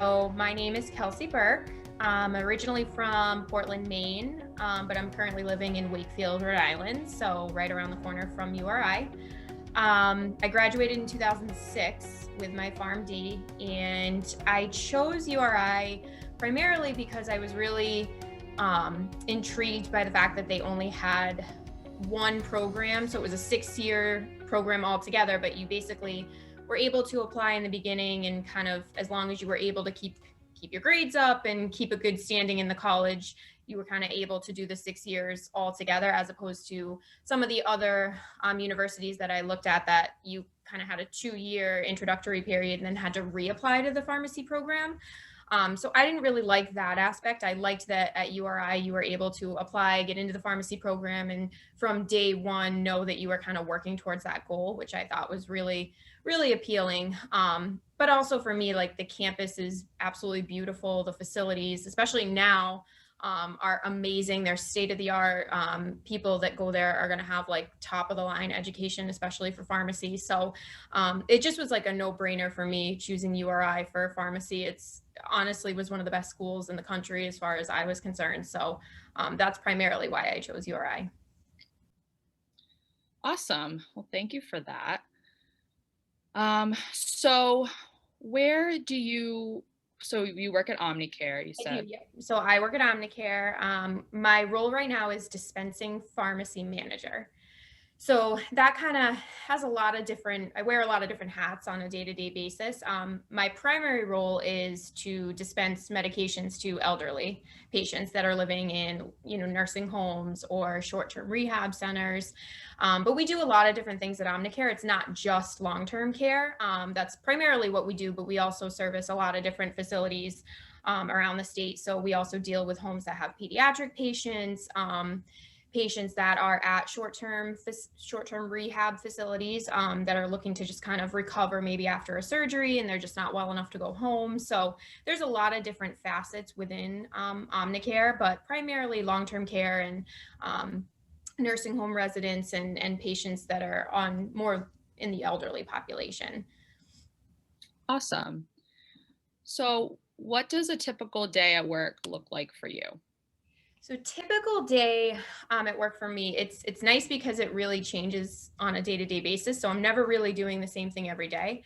So my name is Kelsey Burke. I'm originally from Portland, Maine, but I'm currently living in Wakefield, Rhode Island, so right around the corner from URI. I graduated in 2006 with my Pharm.D, and I chose URI primarily because I was really intrigued by the fact that they only had one program. So it was a 6-year program altogether, but you basically were able to apply in the beginning, and kind of as long as you were able to keep your grades up and keep a good standing in the college, you were kind of able to do the 6 years all together, as opposed to some of the other universities that I looked at that you kind of had a 2-year introductory period and then had to reapply to the pharmacy program. So I didn't really like that aspect. I liked that at URI you were able to apply, get into the pharmacy program, and from day one know that you were kind of working towards that goal, which I thought was really, really appealing. But also for me, like, the campus is absolutely beautiful. The facilities, especially now, are amazing. They're state of the art. People that go there are going to have like top of the line education, especially for pharmacy. So it just was like a no brainer for me choosing URI for pharmacy. It's honestly was one of the best schools in the country as far as I was concerned. So that's primarily why I chose URI. Awesome. Well, thank you for that. So where do you, so you work at Omnicare, you I do, said. yeah. So I work at Omnicare. My role right now is Dispensing Pharmacy Manager. So that kind of has a lot of different, I wear a lot of different hats on a day-to-day basis. My primary role is to dispense medications to elderly patients that are living in, nursing homes or short-term rehab centers. But we do a lot of different things at Omnicare. It's not just long-term care. That's primarily what we do, but we also service a lot of different facilities around the state. So we also deal with homes that have pediatric patients, patients that are at short-term rehab facilities that are looking to just kind of recover maybe after a surgery and they're just not well enough to go home. So there's a lot of different facets within Omnicare, but primarily long-term care and nursing home residents and patients that are on more in the elderly population. Awesome. So what does a typical day at work look like for you? So typical day at work for me, it's nice because it really changes on a day-to-day basis. So I'm never really doing the same thing every day.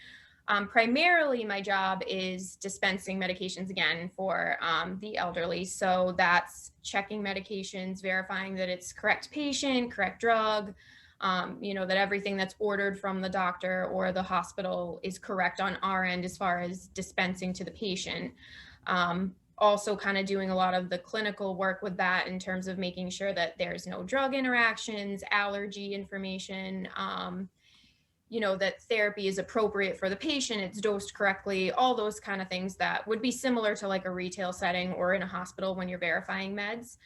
Primarily, my job is dispensing medications again for the elderly. So that's checking medications, verifying that it's correct patient, correct drug, that everything that's ordered from the doctor or the hospital is correct on our end as far as dispensing to the patient. Also kind of doing a lot of the clinical work with that in terms of making sure that there's no drug interactions, allergy information, that therapy is appropriate for the patient, it's dosed correctly, all those kind of things that would be similar to like a retail setting or in a hospital when you're verifying meds.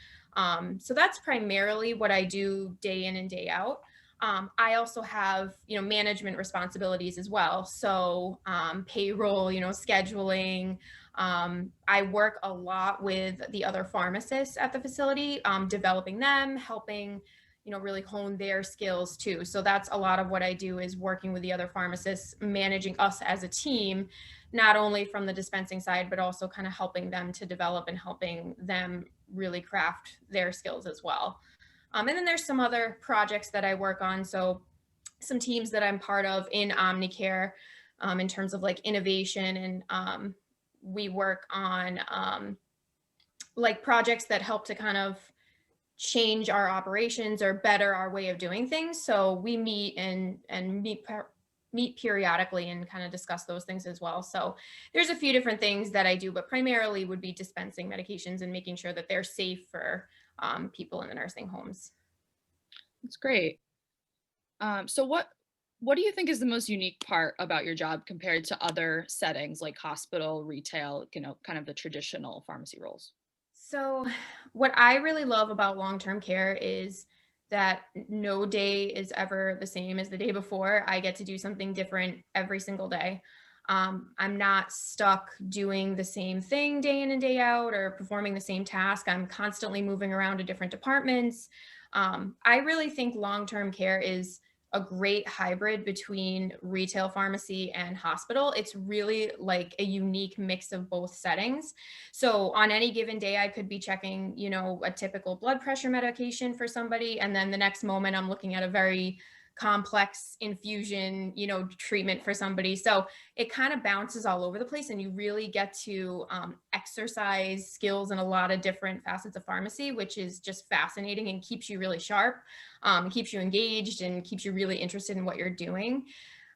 So that's primarily what I do day in and day out. I also have, management responsibilities as well. So payroll, scheduling. I work a lot with the other pharmacists at the facility, developing them, helping, really hone their skills too. So that's a lot of what I do, is working with the other pharmacists, managing us as a team, not only from the dispensing side, but also kind of helping them to develop and helping them really craft their skills as well. And then there's some other projects that I work on. So some teams that I'm part of in Omnicare, in terms of like innovation, and we work on like projects that help to kind of change our operations or better our way of doing things. So we meet and meet periodically and kind of discuss those things as well. So there's a few different things that I do, but primarily would be dispensing medications and making sure that they're safe for people in the nursing homes. That's great. So what do you think is the most unique part about your job compared to other settings like hospital, retail, kind of the traditional pharmacy roles? So, what I really love about long-term care is that no day is ever the same as the day before. I get to do something different every single day. I'm not stuck doing the same thing day in and day out or performing the same task. I'm constantly moving around to different departments. I really think long-term care is a great hybrid between retail pharmacy and hospital. It's really like a unique mix of both settings. So on any given day, I could be checking, a typical blood pressure medication for somebody. And then the next moment, I'm looking at a very complex infusion, treatment for somebody. So it kind of bounces all over the place, and you really get to exercise skills in a lot of different facets of pharmacy, which is just fascinating and keeps you really sharp, keeps you engaged, and keeps you really interested in what you're doing.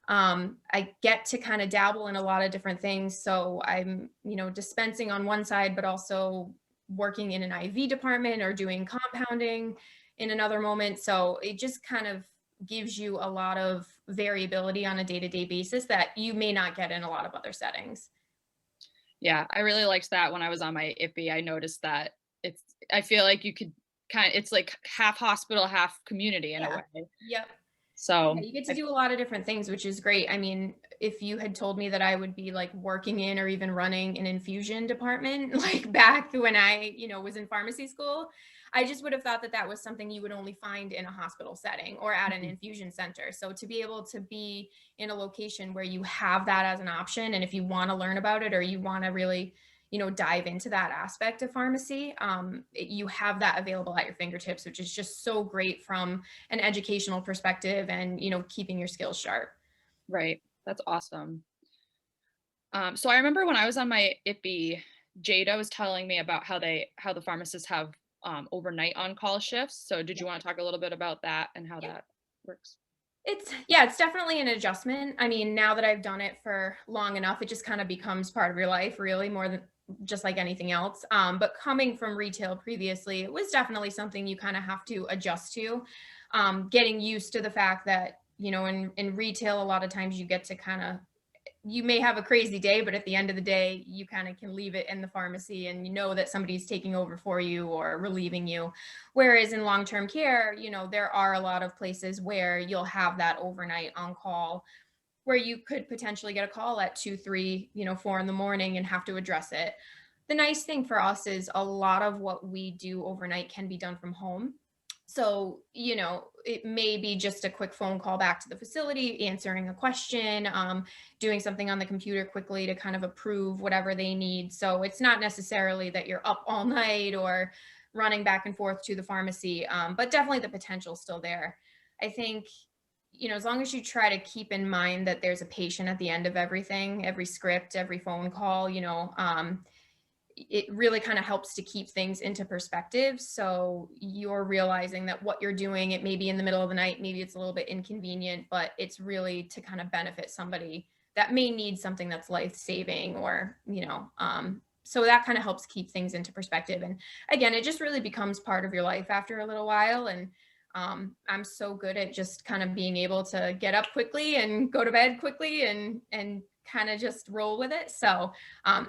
I get to kind of dabble in a lot of different things. So I'm, dispensing on one side, but also working in an IV department or doing compounding in another moment. So it just kind of gives you a lot of variability on a day-to-day basis that you may not get in a lot of other settings. Yeah, I really liked that when I was on my IPI. I noticed that I feel like you could it's like half hospital, half community in a Yeah. way. Yep. Yeah, So you get to I do a lot of different things, which is great. I mean, if you had told me that I would be like working in or even running an infusion department, like back when I, was in pharmacy school, I just would have thought that that was something you would only find in a hospital setting or at an Mhm. infusion center. So to be able to be in a location where you have that as an option, and if you want to learn about it or you want to really, dive into that aspect of pharmacy, you have that available at your fingertips, which is just so great from an educational perspective and keeping your skills sharp. Right. That's awesome. So I remember when I was on my IPI, Jada was telling me about how the pharmacists have overnight on call shifts. So did Yeah. you want to talk a little bit about that and how Yeah. that works? It's definitely an adjustment. I mean, now that I've done it for long enough, it just kind of becomes part of your life, really, more than just like anything else. But coming from retail previously, it was definitely something you kind of have to adjust to. Getting used to the fact that, in retail, a lot of times you get to kind of, you may have a crazy day, but at the end of the day, you kind of can leave it in the pharmacy and you know that somebody's taking over for you or relieving you. Whereas in long-term care, there are a lot of places where you'll have that overnight on call where you could potentially get a call at 2, 3, 4 in the morning and have to address it. The nice thing for us is a lot of what we do overnight can be done from home. So, it may be just a quick phone call back to the facility, answering a question, doing something on the computer quickly to kind of approve whatever they need. So it's not necessarily that you're up all night or running back and forth to the pharmacy, but definitely the potential still there. I think, as long as you try to keep in mind that there's a patient at the end of everything, every script, every phone call, it really kind of helps to keep things into perspective. So you're realizing that what you're doing, it may be in the middle of the night, maybe it's a little bit inconvenient, but it's really to kind of benefit somebody that may need something that's life saving or, so that kind of helps keep things into perspective. And again, it just really becomes part of your life after a little while. And I'm so good at just kind of being able to get up quickly and go to bed quickly and kind of just roll with it. So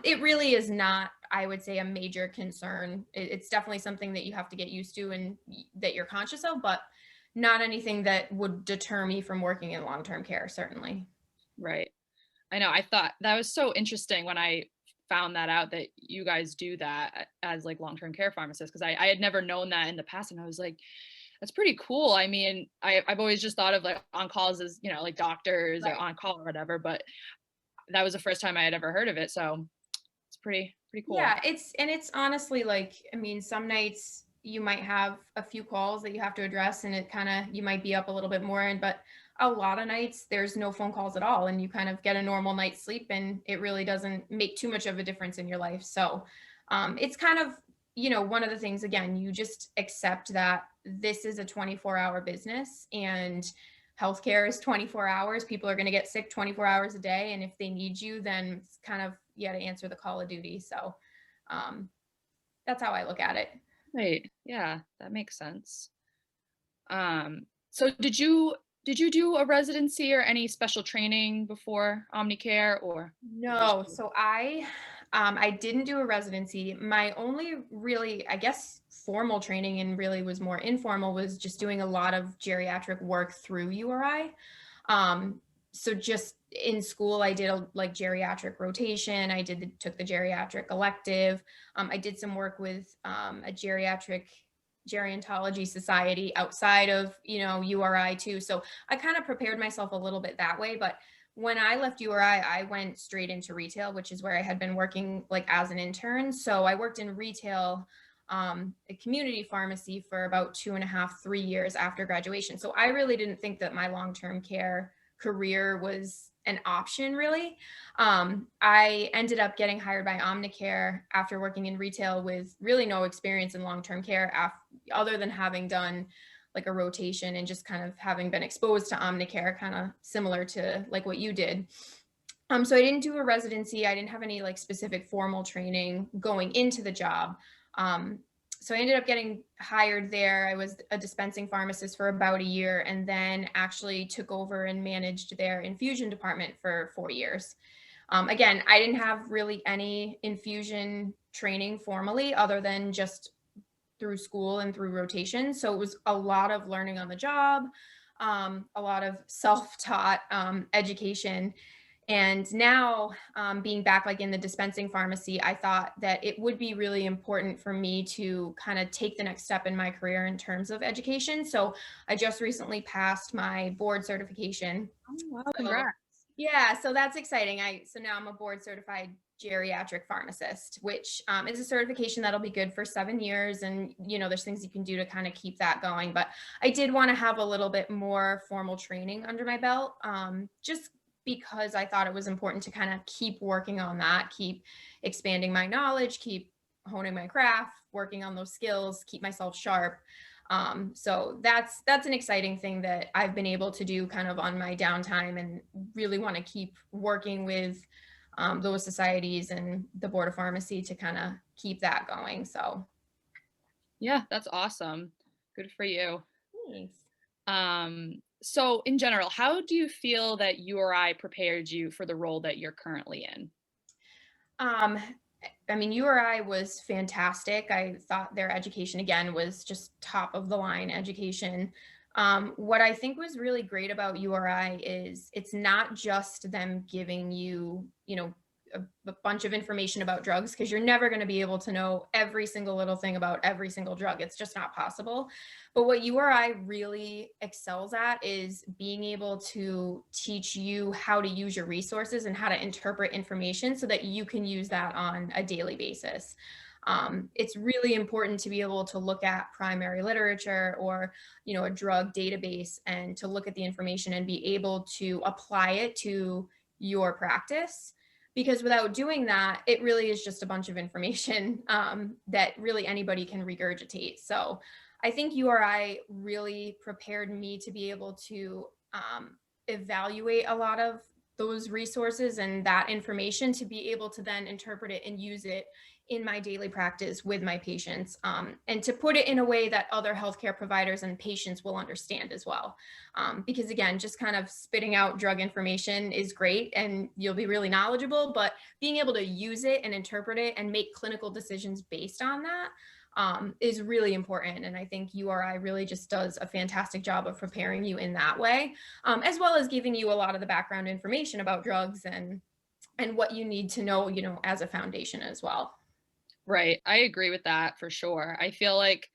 it really is not, I would say, a major concern. It's definitely something that you have to get used to and that you're conscious of, but not anything that would deter me from working in long-term care, certainly. Right. I know. I thought that was so interesting when I found that out that you guys do that as like long-term care pharmacists because I had never known that in the past and I was like, that's pretty cool. I mean, I've always just thought of like on calls as, like doctors or Right. on call or whatever, but that was the first time I had ever heard of it. So it's pretty cool. Yeah, it's honestly like, I mean, some nights you might have a few calls that you have to address and it kind of, you might be up a little bit more, and but a lot of nights there's no phone calls at all and you kind of get a normal night's sleep and it really doesn't make too much of a difference in your life. So it's kind of, one of the things, again, you just accept that this is a 24-hour business and healthcare is 24 hours. People are going to get sick 24 hours a day. And if they need you, then it's kind of, you got to answer the call of duty. So um, that's how I look at it. Right. Yeah, that makes sense. So did you do a residency or any special training before Omnicare or did you just No, so I didn't do a residency. My only really, I guess, formal training and really was more informal was just doing a lot of geriatric work through URI. Um, so just in school, I did a like geriatric rotation. Took the geriatric elective. I did some work with a geriatric Gerontology society outside of, URI too. So I kind of prepared myself a little bit that way. But when I left URI, I went straight into retail, which is where I had been working like as an intern. So I worked in retail, a community pharmacy for about 2.5, 3 years after graduation. So I really didn't think that my long-term care career was an option really. I ended up getting hired by Omnicare after working in retail with really no experience in long-term care other than having done like a rotation and just kind of having been exposed to Omnicare, kind of similar to like what you did. So I didn't do a residency. I didn't have any like specific formal training going into the job. Um, so I ended up getting hired there. I was a dispensing pharmacist for about a year and then actually took over and managed their infusion department for 4 years. Again, I didn't have really any infusion training formally other than just through school and through rotation. So it was a lot of learning on the job, a lot of self-taught education. And now, being back like in the dispensing pharmacy, I thought that it would be really important for me to kind of take the next step in my career in terms of education. So I just recently passed my board certification. Oh, wow, So congrats. yeah, so that's exciting. So now I'm a board certified geriatric pharmacist, which is a certification that'll be good for 7 years. And there's things you can do to kind of keep that going. But I did want to have a little bit more formal training under my belt, just because I thought it was important to kind of keep working on that, keep expanding my knowledge, keep honing my craft, working on those skills, keep myself sharp. So that's an exciting thing that I've been able to do kind of on my downtime, and really want to keep working with those societies and the board of pharmacy to kind of keep that going. So Yeah, that's awesome. Good for you. thanks. So in general, how do you feel that URI prepared you for the role that you're currently in? Um, I mean, URI was fantastic. I thought their education again was just top of the line education. What I think was really great about URI is it's not just them giving you, a bunch of information about drugs, because you're never going to be able to know every single little thing about every single drug. It's just not possible. But what URI really excels at is being able to teach you how to use your resources and how to interpret information so that you can use that on a daily basis. It's really important to be able to look at primary literature or, a drug database, and to look at the information and be able to apply it to your practice, because without doing that, it really is just a bunch of information that really anybody can regurgitate. So I think URI really prepared me to be able to evaluate a lot of those resources and that information to be able to then interpret it and use it in my daily practice with my patients, and to put it in a way that other healthcare providers and patients will understand as well. Because again, just kind of spitting out drug information is great and you'll be really knowledgeable, but being able to use it and interpret it and make clinical decisions based on that is really important. And I think URI really just does a fantastic job of preparing you in that way, as well as giving you a lot of the background information about drugs and what you need to know, as a foundation as well. Right. I agree with that for sure. I feel like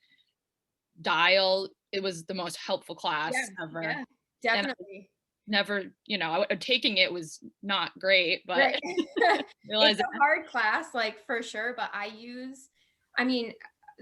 Dial, it was the most helpful Yeah, class ever. yeah, And I definitely. never, taking it was not great, but Right. It's realizing, a hard class, like, for sure, but I mean,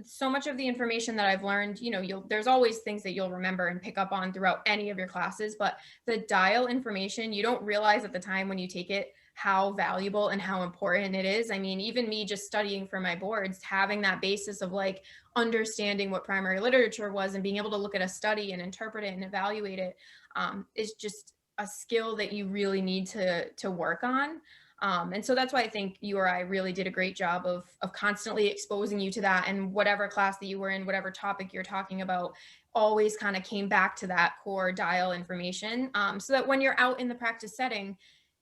so much of the information that I've learned, there's always things that you'll remember and pick up on throughout any of your classes, but the dial information, you don't realize at the time when you take it how valuable and how important it is. I mean, even me just studying for my boards, having that basis of like understanding what primary literature was and being able to look at a study and interpret it and evaluate it, is just a skill that you really need to work on. And so that's why I think you or I really did a great job of constantly exposing you to that, and whatever class that you were in, whatever topic you're talking about, always kind of came back to that core dial information, so that when you're out in the practice setting,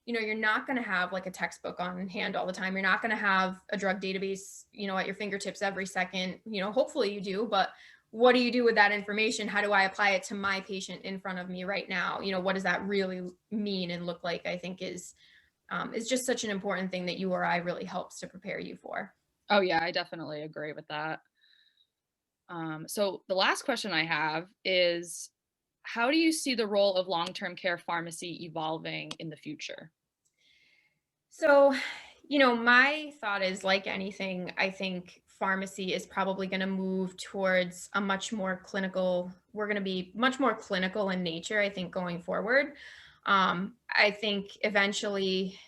you're not going to have like a textbook on hand all the time. You're not going to have a drug database, at your fingertips every second. Hopefully you do, but what do you do with that information? How do I apply it to my patient in front of me right now? What does that really mean and look like? I think is just such an important thing that URI really helps to prepare you for. oh yeah, I definitely agree with that. So the last question I have is, how do you see the role of long-term care pharmacy evolving in the future? So, my thought is like anything, I think pharmacy is probably going to move towards a much more clinical, we're going to be much more clinical in nature, I think, going forward. I think eventually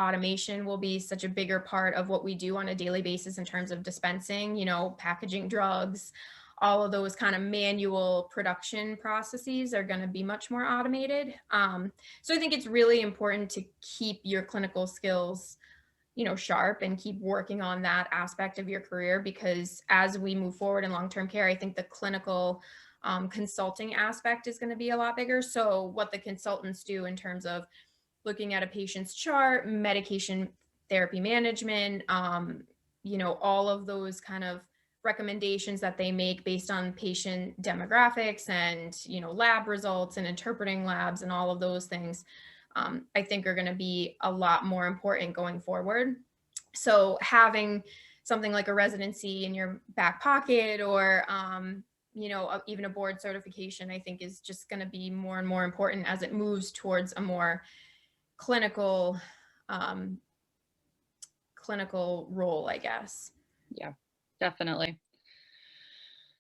automation will be such a bigger part of what we do on a daily basis in terms of dispensing, packaging drugs, all of those kind of manual production processes are going to be much more automated. So I think it's really important to keep your clinical skills, sharp and keep working on that aspect of your career because as we move forward in long-term care, I think the clinical consulting aspect is going to be a lot bigger. So what the consultants do in terms of looking at a patient's chart, medication therapy management, all of those kind of recommendations that they make based on patient demographics and, lab results and interpreting labs and all of those things, I think are going to be a lot more important going forward. So having something like a residency in your back pocket or, even a board certification, I think is just going to be more and more important as it moves towards a more clinical um, clinical role, I guess. Yeah, definitely.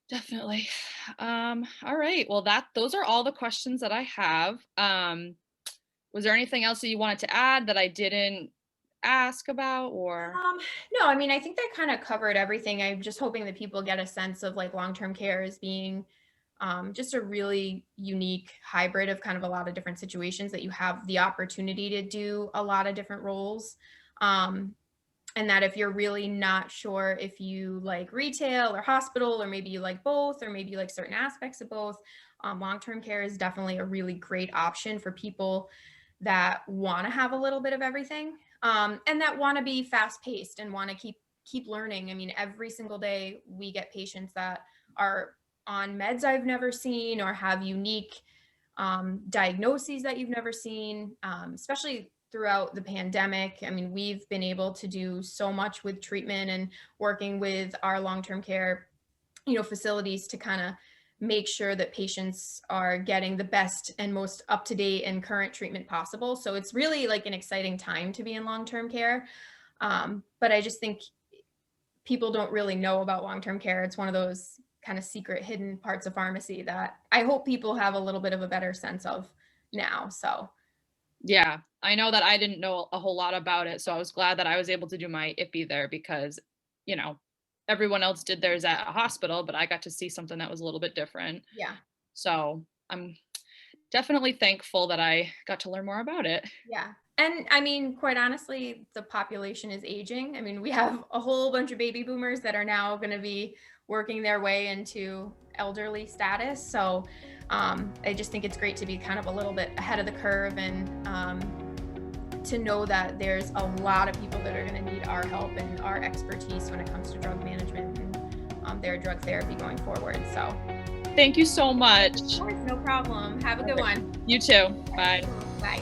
Definitely. All right. Well, those are all the questions that I have. Was there anything else that you wanted to add that I didn't ask about or? Um, no, I mean, I think that kind of covered everything. I'm just hoping that people get a sense of like long-term care as being just a really unique hybrid of kind of a lot of different situations that you have the opportunity to do a lot of different roles. Um, and that if you're really not sure if you like retail or hospital, or maybe you like both, or maybe you like certain aspects of both, long-term care is definitely a really great option for people that want to have a little bit of everything, and that want to be fast-paced and want to keep learning. I mean, every single day we get patients that are on meds I've never seen or have unique diagnoses that you've never seen, especially throughout the pandemic. I mean, we've been able to do so much with treatment and working with our long-term care, facilities to kind of make sure that patients are getting the best and most up-to-date and current treatment possible. So it's really like an exciting time to be in long-term care. But I just think people don't really know about long-term care. It's one of those kind of secret hidden parts of pharmacy that I hope people have a little bit of a better sense of now. So Yeah, I know that I didn't know a whole lot about it, so I was glad that I was able to do my IPI there because, you know, everyone else did theirs at a hospital, but I got to see something that was a little bit different. yeah, So I'm definitely thankful that I got to learn more about it. yeah. And I mean, quite honestly, the population is aging. I mean, we have a whole bunch of baby boomers that are now going to be working their way into elderly status. So I just think it's great to be kind of a little bit ahead of the curve and to know that there's a lot of people that are going to need our help and our expertise when it comes to drug management and their drug therapy going forward. So, Thank you so much. of course, no problem. Have a good one. You too. Bye. Bye.